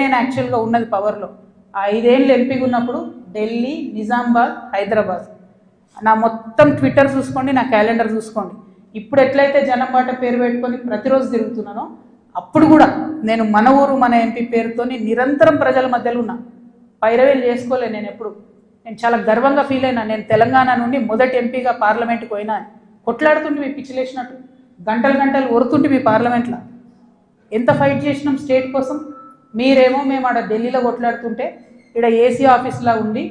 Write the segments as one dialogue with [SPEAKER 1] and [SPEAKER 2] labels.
[SPEAKER 1] నేను యాక్చువల్గా ఉన్నది పవర్లో 5 ఏళ్ళు ఎంపీగా ఉన్నప్పుడు ఢిల్లీ, నిజామాబాద్, హైదరాబాద్. నా మొత్తం ట్విట్టర్ చూసుకోండి, నా క్యాలెండర్ చూసుకోండి. ఇప్పుడు ఎట్లయితే జనంబాట పేరు పెట్టుకొని ప్రతిరోజు తిరుగుతున్నానో అప్పుడు కూడా నేను మన ఊరు మన ఎంపీ పేరుతోని నిరంతరం ప్రజల మధ్యలో ఉన్నా. పైరవేలు చేసుకోలే. నేను చాలా గర్వంగా ఫీల్ అయినా. నేను తెలంగాణ నుండి మొదటి ఎంపీగా పార్లమెంట్కి పోయినా. కొట్లాడుతుంటే మీ పిచ్చిలేసినట్టు గంటలు గంటలు ఒరుతుంటే మీ పార్లమెంట్లో ఎంత ఫైట్ చేసినాం స్టేట్ కోసం. మీరేమో మేము ఆడ ఢిల్లీలో కొట్లాడుతుంటే ఇక్కడ ఏసీ ఆఫీస్లా ఉండి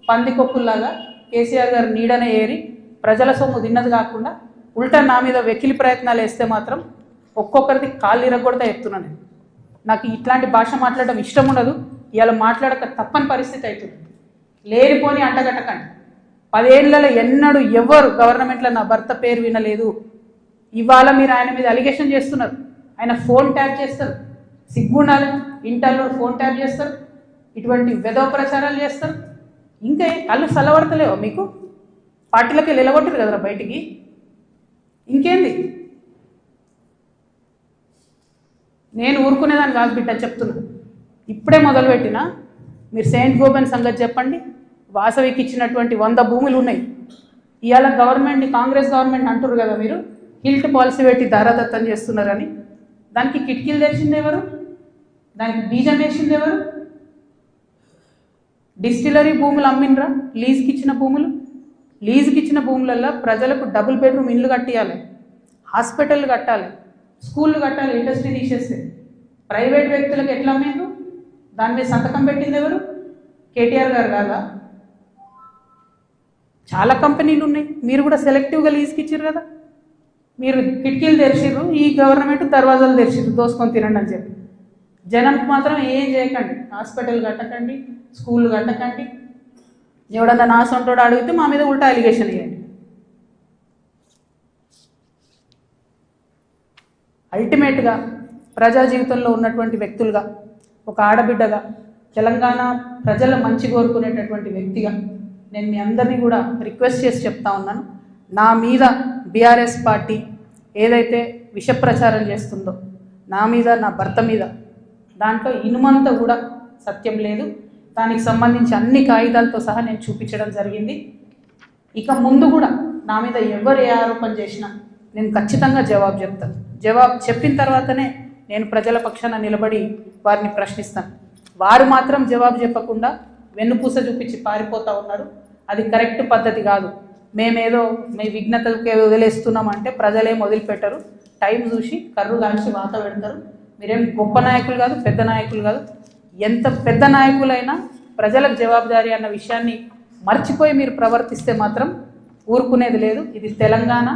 [SPEAKER 1] పందికొక్కుల్లాగా కేసీఆర్ గారు నీడనే ఏరి ప్రజల సొమ్ము తిన్నది కాకుండా ఉల్టా నా మీద వెకిలి ప్రయత్నాలు వేస్తే మాత్రం ఒక్కొక్కరిది కాళ్ళు ఇరగొడతా చెప్తున్నాను. నాకు ఇట్లాంటి భాష మాట్లాడడం ఇష్టం ఉండదు. ఇవాళ మాట్లాడక తప్పని పరిస్థితి అవుతుంది. లేనిపోని అంటగట్టకండి. 10 ఏళ్లలో ఎన్నడూ ఎవరు గవర్నమెంట్లో నా భర్త పేరు వినలేదు. ఇవాళ మీరు ఆయన మీద అలిగేషన్ చేస్తున్నారు. ఆయన ఫోన్ ట్యాప్ చేస్తారు. సిగ్గుండాలి. ఇంటర్లో ఫోన్ ట్యాప్ చేస్తారు. ఇటువంటి వెధవ ప్రచారాలు చేస్తారు. ఇంకా కళ్ళు సలవడతలేవా మీకు? పార్టీలకి నిలగొట్టరు కదరా బయటికి. ఇంకేంది? నేను ఊరుకునేదాన్ని కాదు బిడ్డ, చెప్తున్నా. ఇప్పుడే మొదలుపెట్టినా. మీరు సెయింట్ గోబెన్ సంగతి చెప్పండి. వాసవికి ఇచ్చినటువంటి 100 భూములు ఉన్నాయి. ఇవాళ గవర్నమెంట్ని, కాంగ్రెస్ గవర్నమెంట్ అంటున్నారు కదా మీరు, హిల్ట్ పాలసీ పెట్టి దారాదత్తం చేస్తున్నారని. దానికి కిటికీలు తెరిచింది ఎవరు? దానికి బీజం వేసింది ఎవరు? డిస్టిలరీ భూములు అమ్మినరా? లీజుకి ఇచ్చిన భూములు. లీజుకి ఇచ్చిన భూములలో ప్రజలకు డబుల్ బెడ్రూమ్ ఇండ్లు కట్టియాలి, హాస్పిటల్ కట్టాలి, స్కూళ్ళు కట్టాలి. ఇండస్ట్రీ తీసేస్తే ప్రైవేట్ వ్యక్తులకు ఎట్లా అమ్మిండ్రు? దాని మీద సంతకం పెట్టింది ఎవరు? కేటీఆర్ గారు కాదా? చాలా కంపెనీలు ఉన్నాయి. మీరు కూడా సెలెక్టివ్గా లీజుకి ఇచ్చారు కదా. మీరు కిటికీలు తెరిచిర్రు, ఈ గవర్నమెంట్ దర్వాజాలు తెరిచిర్రు దోసుకొని తినండి అని చెప్పి. జనంకి మాత్రం ఏం చేయకండి. హాస్పిటల్ కట్టకండి, స్కూల్ కట్టకండి. ఎవడన్నా నా సొంటోడు అడిగితే మా మీద ఉల్టా అలిగేషన్ ఇవ్వండి. అల్టిమేట్గా ప్రజా జీవితంలో ఉన్నటువంటి వ్యక్తులుగా, ఒక ఆడబిడ్డగా, తెలంగాణ ప్రజల మంచి కోరుకునేటటువంటి వ్యక్తిగా నేను మీ అందరినీ కూడా రిక్వెస్ట్ చేసి చెప్తా ఉన్నాను. నా మీద బీఆర్ఎస్ పార్టీ ఏదైతే విష ప్రచారం చేస్తుందో నా మీద, నా భర్త మీద, దాంట్లో ఇనుమంతా కూడా సత్యం లేదు. దానికి సంబంధించి అన్ని కాగితాలతో సహా నేను చూపించడం జరిగింది. ఇక ముందు కూడా నా మీద ఎవరు ఏ ఆరోపణ చేసినా నేను ఖచ్చితంగా జవాబు చెప్తాను. జవాబు చెప్పిన తర్వాతనే నేను ప్రజల పక్షాన నిలబడి వారిని ప్రశ్నిస్తాను. వారు మాత్రం జవాబు చెప్పకుండా వెన్నుపూస చూపించి పారిపోతూ ఉన్నారు. అది కరెక్ట్ పద్ధతి కాదు. మేమేదో మీ విఘ్నతకే వదిలేస్తున్నామంటే ప్రజలేం వదిలిపెట్టరు. టైం చూసి కర్రు కాల్చి వాత పెడతారు. మీరేం గొప్ప నాయకులు కాదు, పెద్ద నాయకులు కాదు. ఎంత పెద్ద నాయకులైనా ప్రజలకు జవాబుదారీ అన్న విషయాన్ని మర్చిపోయి మీరు ప్రవర్తిస్తే మాత్రం ఊరుకునేది లేదు. ఇది తెలంగాణ.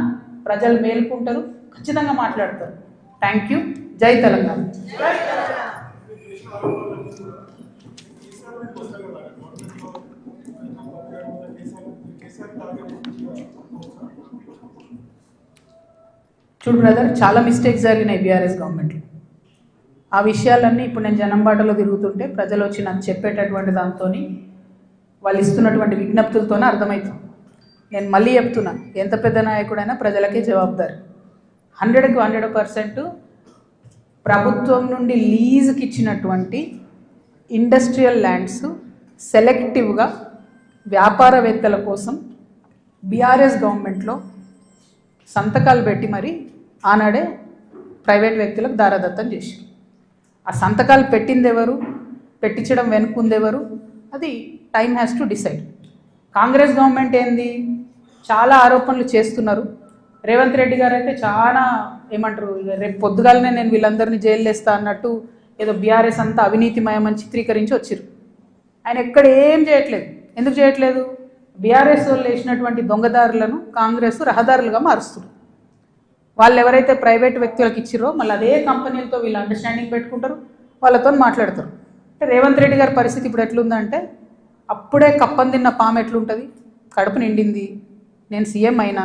[SPEAKER 1] ప్రజలు మేలుకుంటారు, ఖచ్చితంగా మాట్లాడతారు. Thank you. జై తెలంగాణ. చూడు బ్రదర్, చాలా మిస్టేక్స్ జరిగినాయి బీఆర్ఎస్ గవర్నమెంట్లో. ఆ విషయాలన్నీ ఇప్పుడు నేను జనంబాటలో తిరుగుతుంటే ప్రజలు వచ్చి నాకు చెప్పేటటువంటి దాంతో, వాళ్ళు ఇస్తున్నటువంటి విజ్ఞప్తులతోనే అర్థమవుతుంది. నేను మళ్ళీ చెప్తున్నాను, ఎంత పెద్ద నాయకుడైనా ప్రజలకే జవాబుదారు. 100కి 100% ప్రభుత్వం నుండి లీజుకి ఇచ్చినటువంటి ఇండస్ట్రియల్ ల్యాండ్స్ సెలెక్టివ్గా వ్యాపారవేత్తల కోసం బీఆర్ఎస్ గవర్నమెంట్లో సంతకాలు పెట్టి మరి ఆనాడే ప్రైవేట్ వ్యక్తులకు దారాదత్తం చేశారు. ఆ సంతకాలు పెట్టింది ఎవరు, పెట్టించడం వెనుకుందెవరు, అది time has to decide. Congress government ఏంది, చాలా ఆరోపణలు చేస్తున్నారు. రేవంత్ రెడ్డి గారు అయితే చాలా ఏమంటారు, రేపు పొద్దుగాలనే నేను వీళ్ళందరినీ జైలు వేస్తా అన్నట్టు ఏదో బీఆర్ఎస్ అంతా అవినీతిమయమని చిత్రీకరించి వచ్చారు. ఆయన ఎక్కడ ఏం చేయట్లేదు. ఎందుకు చేయట్లేదు? బీఆర్ఎస్ వాళ్ళు వేసినటువంటి దొంగదారులను కాంగ్రెస్ రహదారులుగా మారుస్తున్నారు. వాళ్ళు ఎవరైతే ప్రైవేట్ వ్యక్తులకు ఇచ్చిరో మళ్ళీ అదే కంపెనీలతో వీళ్ళు అండర్స్టాండింగ్ పెట్టుకుంటారు, వాళ్ళతో మాట్లాడతారు. అంటే రేవంత్ రెడ్డి గారి పరిస్థితి ఇప్పుడు ఎట్లుందంటే, అప్పుడే కప్పం తిన్న పాము ఎట్లుంటుంది, కడుపు నిండింది, నేను సీఎం అయినా,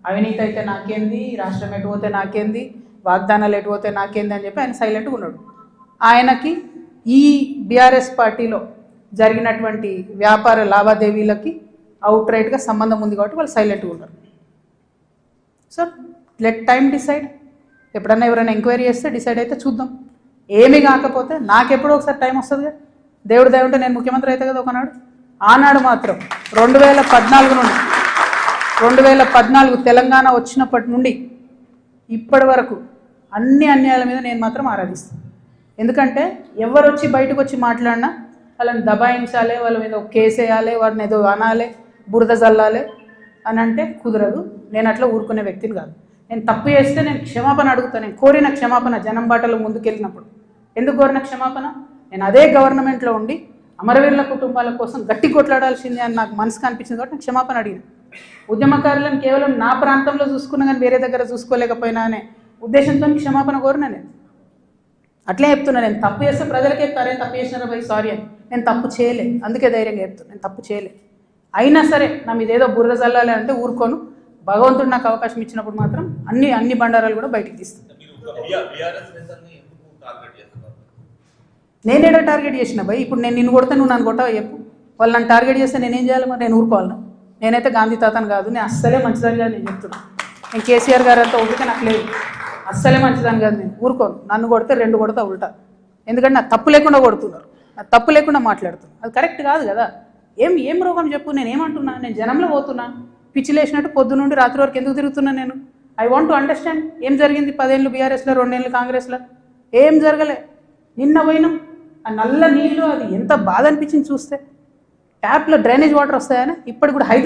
[SPEAKER 1] అవినీతి అయితే నాకేంది, రాష్ట్రం ఎటు పోతే నాకేంది, వాగ్దానాలు ఎటు పోతే నాకేంది అని చెప్పి ఆయన సైలెంట్గా ఉన్నాడు. ఆయనకి ఈ బీఆర్ఎస్ పార్టీలో జరిగినటువంటి వ్యాపార లావాదేవీలకి అవుట్ రైట్గా సంబంధం ఉంది కాబట్టి వాళ్ళు సైలెంట్గా ఉన్నారు. So let time decide. ఎప్పుడన్నా ఎవరైనా ఎంక్వైరీ చేస్తే డిసైడ్ అయితే చూద్దాం. ఏమీ కాకపోతే నాకెప్పుడో ఒకసారి టైం వస్తుంది కదా, దేవుడు దయ ఉంటే నేను ముఖ్యమంత్రి అయితే కదా ఒకనాడు. ఆనాడు మాత్రం 2014 నుండి 2014 తెలంగాణ వచ్చినప్పటి నుండి ఇప్పటి వరకు అన్ని అన్యాయాల మీద నేను మాత్రం ఆరాధిస్తాను. ఎందుకంటే ఎవరు వచ్చి బయటకు వచ్చి మాట్లాడినా వాళ్ళని దబాయించాలి, వాళ్ళ మీద ఒక కేసు వేయాలి, వారిని ఏదో అనాలి, బురద జల్లాలి అని అంటే కుదరదు. నేను అట్లా ఊరుకునే వ్యక్తిని కాదు. నేను తప్పు చేస్తే నేను క్షమాపణ అడుగుతాను. నేను కోరిన క్షమాపణ జనం బాటలో ముందుకెళ్ళినప్పుడు ఎందుకు కోరిన క్షమాపణ? నేను అదే గవర్నమెంట్లో ఉండి అమరవీరుల కుటుంబాల కోసం గట్టి కొట్లాడాల్సిందే అని నాకు మనసుకు అనిపించింది కాబట్టి నేను క్షమాపణ అడిగిన. ఉద్యమకారులను కేవలం నా ప్రాంతంలో చూసుకున్నా కానీ వేరే దగ్గర చూసుకోలేకపోయినా అనే ఉద్దేశంతో క్షమాపణ కోరిన. నేను అట్లే చెప్తున్నా, నేను తప్పు చేస్తే ప్రజలకే చెప్తారే తప్పు చేసినారా భయ్ సారీ అని. నేను తప్పు చేయలే, అందుకే ధైర్యంగా చెప్తాను నేను తప్పు చేయలే. అయినా సరే నా మీద ఏదో బుర్ర చల్లాలి అంటే ఊరుకోను. భగవంతుడు నాకు అవకాశం ఇచ్చినప్పుడు మాత్రం అన్ని బండారాలు కూడా బయటికి తీస్తాను. నేనేడో టార్గెట్ చేసిన భయ్. ఇప్పుడు నేను నిన్ను కొడితే నువ్వు నన్ను కొట్టవా చెప్పు. వాళ్ళు నన్ను టార్గెట్ చేస్తే నేనేం చేయాలి మరి? నేను ఊరుకోవాలను? నేనైతే గాంధీ తాతను కాదు. నేను అస్సలే మంచిదని కాదు నేను చెప్తున్నాను. నేను కేసీఆర్ గారు అంతా ఓపిక నాకు లేదు. అస్సలే మంచిదని కాదు, నేను ఊరుకోను. నన్ను కొడితే 2 కొడతా ఉల్టా. ఎందుకంటే నా తప్పు లేకుండా కొడుతున్నారు, నా తప్పు లేకుండా మాట్లాడుతున్నారు. అది కరెక్ట్ కాదు కదా. ఏం రోగం చెప్పు? నేను ఏమంటున్నా? నేను జనంలో పోతున్నా, పిచ్చిలేసినట్టు పొద్దు నుండి రాత్రి వరకు ఎందుకు తిరుగుతున్నా నేను? ఐ వాంట్ టు అండర్స్టాండ్ ఏం జరిగింది. 10 ఏళ్ళు బీఆర్ఎస్లో, 2 ఏళ్ళు కాంగ్రెస్లో ఏం జరగలే. నిన్న పోయినాం, ఆ నల్ల నీళ్ళు అది ఎంత బాధ అనిపించింది చూస్తే. ట్యాప్లో డ్రైనేజ్ వాటర్ వస్తాయని ఇప్పటికి కూడా హైదరాబాద్